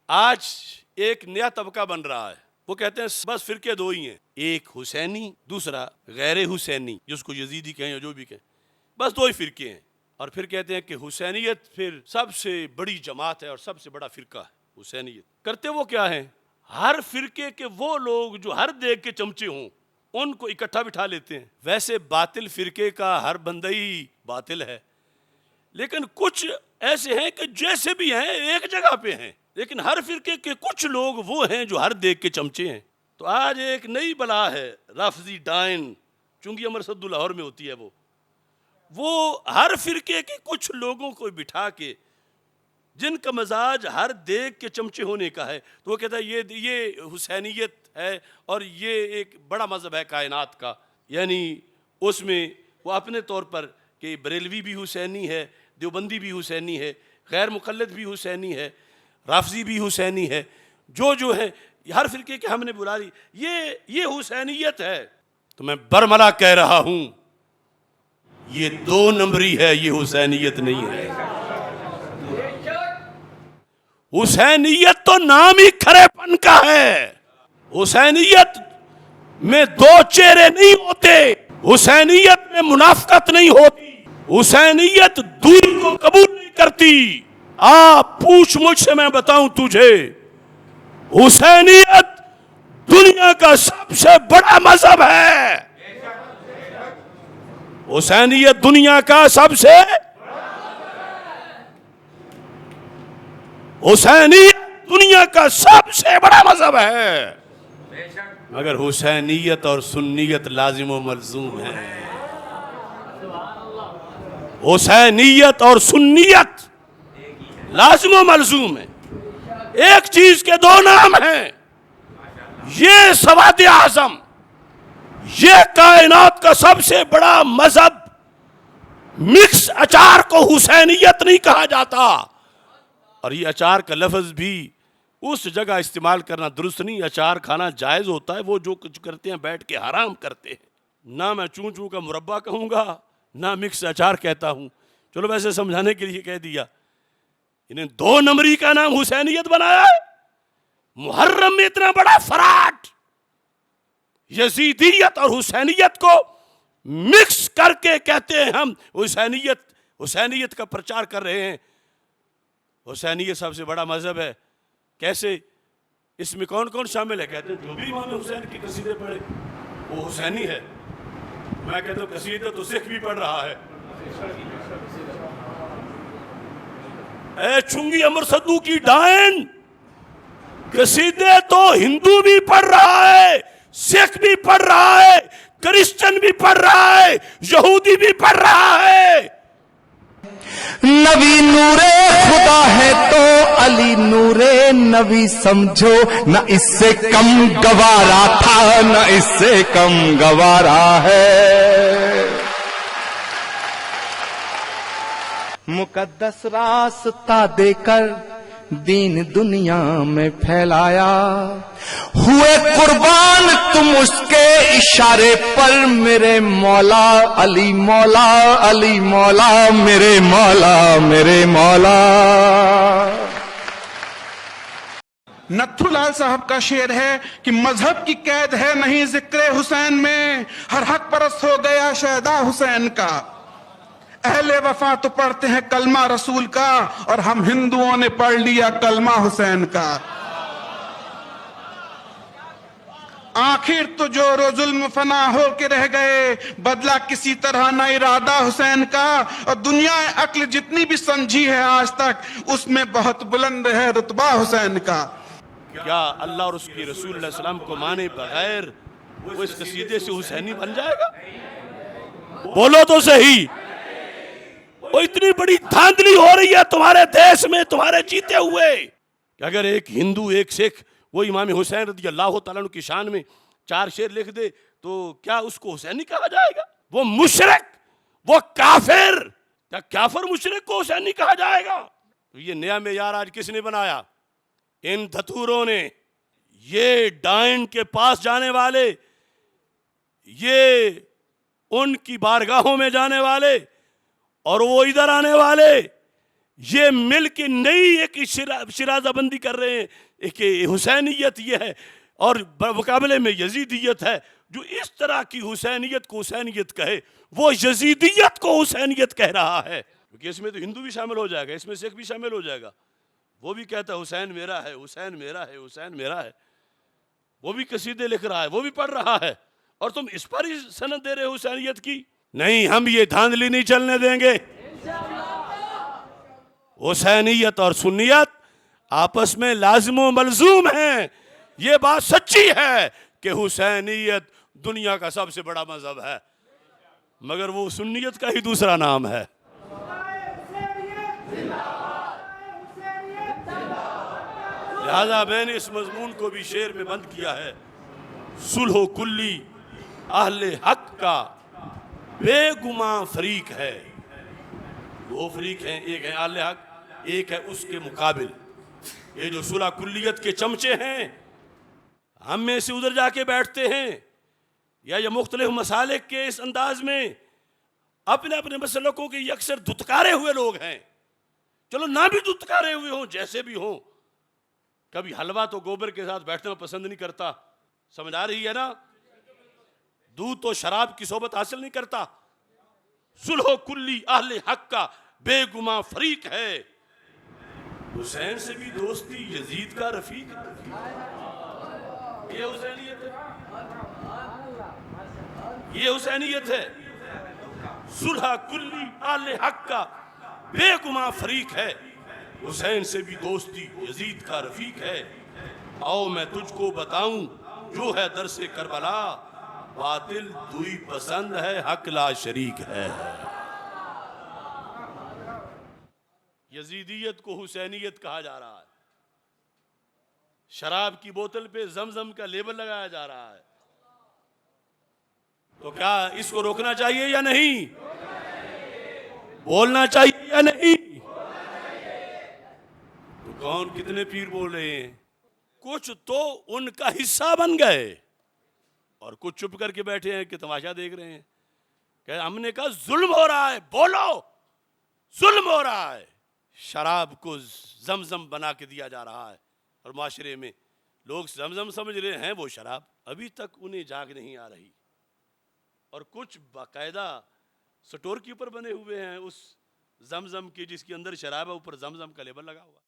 آج ایک نیا طبقہ بن رہا ہے، وہ کہتے ہیں بس فرقے دو ہی ہیں، ایک حسینی دوسرا غیر حسینی، جس کو یزیدی کہیں یا جو بھی کہیں، بس دو ہی فرقے ہیں۔ اور پھر کہتے ہیں کہ حسینیت پھر سب سے بڑی جماعت ہے اور سب سے بڑا فرقہ ہے حسینیت۔ کرتے وہ کیا ہیں؟ ہر فرقے کے وہ لوگ جو ہر دیگ کے چمچے ہوں ان کو اکٹھا بٹھا لیتے ہیں۔ ویسے باطل فرقے کا ہر بندہ ہی باطل ہے، لیکن کچھ ایسے ہیں کہ جیسے بھی ہیں ایک جگہ پہ ہیں، لیکن ہر فرقے کے کچھ لوگ وہ ہیں جو ہر دیگ کے چمچے ہیں۔ تو آج ایک نئی بلا ہے رافضی ڈائن، چونکہ امر صد لاہور میں ہوتی ہے، وہ ہر فرقے کے کچھ لوگوں کو بٹھا کے جن کا مزاج ہر دیگ کے چمچے ہونے کا ہے، تو وہ کہتا ہے یہ حسینیت ہے اور یہ ایک بڑا مذہب ہے کائنات کا۔ یعنی اس میں وہ اپنے طور پر کہ بریلوی بھی حسینی ہے، دیوبندی بھی حسینی ہے، غیر مقلد بھی حسینی ہے، رافضی بھی حسینی ہے، جو ہے ہر فرقے کے ہم نے بلا لی، یہ حسینیت ہے۔ تو میں برملا کہہ رہا ہوں یہ دو نمبری ہے، یہ حسینیت نہیں ہے۔ حسینیت تو نام ہی کھرے پن کا ہے۔ حسینیت میں دو چہرے نہیں ہوتے، حسینیت میں منافقت نہیں ہوتی، حسینیت دوری کو قبول نہیں کرتی۔ آپ پوچھ مجھ سے، میں بتاؤں تجھے، حسینیت دنیا کا سب سے بڑا مذہب ہے۔ حسینیت دنیا کا سب سے حسینیت دنیا کا سب سے بڑا مذہب ہے، مگر حسینیت اور سنیت لازم و ملزوم ہے۔ حسینیت اور سنیت لازم و ملزوم ہے، ایک چیز کے دو نام ہیں۔ یہ سواد اعظم، یہ کائنات کا سب سے بڑا مذہب، مکس اچار کو حسینیت نہیں کہا جاتا۔ اور یہ اچار کا لفظ بھی اس جگہ استعمال کرنا درست نہیں۔ اچار کھانا جائز ہوتا ہے، وہ جو کچھ کرتے ہیں بیٹھ کے حرام کرتے ہیں۔ نہ میں چون چون کا مربع کہوں گا، نہ مکس اچار کہتا ہوں، چلو ویسے سمجھانے کے لیے کہہ دیا۔ انہیں دو نمبری کا نام حسینیت بنایا ہے۔ محرم میں اتنا بڑا فراڈ، یزیدیت اور حسینیت کو مکس کر کے کہتے ہیں ہم حسینیت کا پرچار کر رہے ہیں۔ حسینیت سب سے بڑا مذہب ہے، کیسے؟ اس میں کون کون شامل ہے؟ کہتے ہیں جو بھی امام حسین کی قصیدے پڑھے وہ حسینی ہے۔ میں کہتا ہوں قصیدے تو سکھ بھی پڑھ رہا ہے۔ اے چنگی امر صدو کی ڈائن، قصیدے تو ہندو بھی پڑھ رہا ہے، سکھ بھی پڑھ رہا ہے، کرسچن بھی پڑھ رہا ہے، یہودی بھی پڑھ رہا ہے۔ نبی نور خدا ہے تو علی نور نبی سمجھو، نہ اس سے کم گوارا تھا نہ اس سے کم گوارا ہے۔ مقدس راستہ دے کر دین دنیا میں پھیلایا، ہوئے قربان تم اس کے اشارے پر، میرے مولا علی مولا علی مولا میرے مولا میرے مولا۔ نتھو لال صاحب کا شعر ہے کہ مذہب کی قید ہے نہیں ذکر حسین میں، ہر حق پرست ہو گیا شہدا حسین کا۔ اہل وفا تو پڑھتے ہیں کلمہ رسول کا، اور ہم ہندوؤں نے پڑھ لیا کلمہ حسین کا۔ آخر تو جو رو ظلم فنا ہو کے رہ گئے، بدلا کسی طرح نہ ارادہ حسین کا، اور دنیا عقل جتنی بھی سمجھی ہے آج تک، اس میں بہت بلند ہے رتبہ حسین کا۔ کیا اللہ اور اس کی رسول اللہ علیہ السلام کو مانے بغیر وہ اس قصیدے سے حسینی بن جائے گا؟ بولو تو صحیح۔ وہ اتنی بڑی دھاندلی ہو رہی ہے تمہارے دیش میں، تمہارے جیتے ہوئے، کہ اگر ایک ہندو ایک سکھ وہ امام حسین رضی اللہ تعالیٰ عنہ کی شان میں 4 شعر لکھ دے تو کیا اس کو حسینی کہا جائے گا؟ وہ مشرک، وہ کافر، کیا کافر مشرک کو حسینی کہا جائے گا؟ تو یہ نیا معیار آج کس نے بنایا؟ ان دھتوروں نے۔ یہ ڈائن کے پاس جانے والے، یہ ان کی بارگاہوں میں جانے والے، اور وہ ادھر آنے والے، یہ مل کے نئی ایک شرازہ بندی کر رہے ہیں کہ حسینیت یہ ہے اور مقابلے میں یزیدیت ہے. جو اس طرح کی حسینیت کو حسینیت کہے وہ یزیدیت کو حسینیت کہہ رہا ہے. کیونکہ اس میں تو ہندو بھی شامل ہو جائے گا, اس میں سکھ بھی شامل ہو جائے گا. وہ بھی کہتا ہے حسین میرا ہے, حسین میرا ہے, حسین میرا ہے. وہ بھی قصیدے لکھ رہا ہے, وہ بھی پڑھ رہا ہے, اور تم اس پر ہی سند دے رہے ہو حسینیت کی. نہیں, ہم یہ دھاندلی نہیں چلنے دیں گے. حسینیت اور سنیت آپس میں لازم و ملزوم ہیں. یہ بات سچی ہے کہ حسینیت دنیا کا سب سے بڑا مذہب ہے, مگر وہ سنیت کا ہی دوسرا نام ہے. لہذا میں نے اس مضمون کو بھی شعر میں بند کیا ہے. صلح و کلی اہل حق کا بے گماں فریق ہے. دو فریق ہیں, ایک ہے اہل حق, ایک ہے اس کے مقابل. یہ جو صلح کلیت کے چمچے ہیں, ہم میں سے ادھر جا کے بیٹھتے ہیں, یا یہ مختلف مسالک کے اس انداز میں اپنے اپنے مسلکوں کے اکثر دھتکارے ہوئے لوگ ہیں. چلو نہ بھی دھتکارے ہوئے ہوں, جیسے بھی ہوں, کبھی حلوہ تو گوبر کے ساتھ بیٹھنا پسند نہیں کرتا, سمجھ آ رہی ہے نا. دودھ تو شراب کی صحبت حاصل نہیں کرتا. صلح و کلی اہل حق کا بے گماں فریق ہے. حسین سے بھی دوستی یزید کا رفیق ہے. یہ حسینیت ہے, یہ حسینیت ہے. صلح کلی اہل حق کا بے گماں فریق ہے. حسین سے بھی دوستی یزید کا رفیق ہے. آؤ میں تجھ کو بتاؤں جو ہے درس کربلا, باطل دوئی پسند ہے, حق لا شریک ہے. یزیدیت کو حسینیت کہا جا رہا ہے. شراب کی بوتل پہ زمزم کا لیبل لگایا جا رہا ہے. تو کیا اس کو روکنا چاہیے یا نہیں؟ بولنا چاہیے یا نہیں؟ تو کون کتنے پیر بول رہے ہیں؟ کچھ تو ان کا حصہ بن گئے اور کچھ چپ کر کے بیٹھے ہیں کہ تماشا دیکھ رہے ہیں. کہ ہم نے کہا ظلم ہو رہا ہے, بولو ظلم ہو رہا ہے. شراب کو زمزم بنا کے دیا جا رہا ہے اور معاشرے میں لوگ زمزم سمجھ رہے ہیں وہ شراب. ابھی تک انہیں جاگ نہیں آ رہی, اور کچھ باقاعدہ سٹور کیپر بنے ہوئے ہیں اس زمزم کے جس کے اندر شراب ہے, اوپر زمزم کا لیبل لگا ہوا.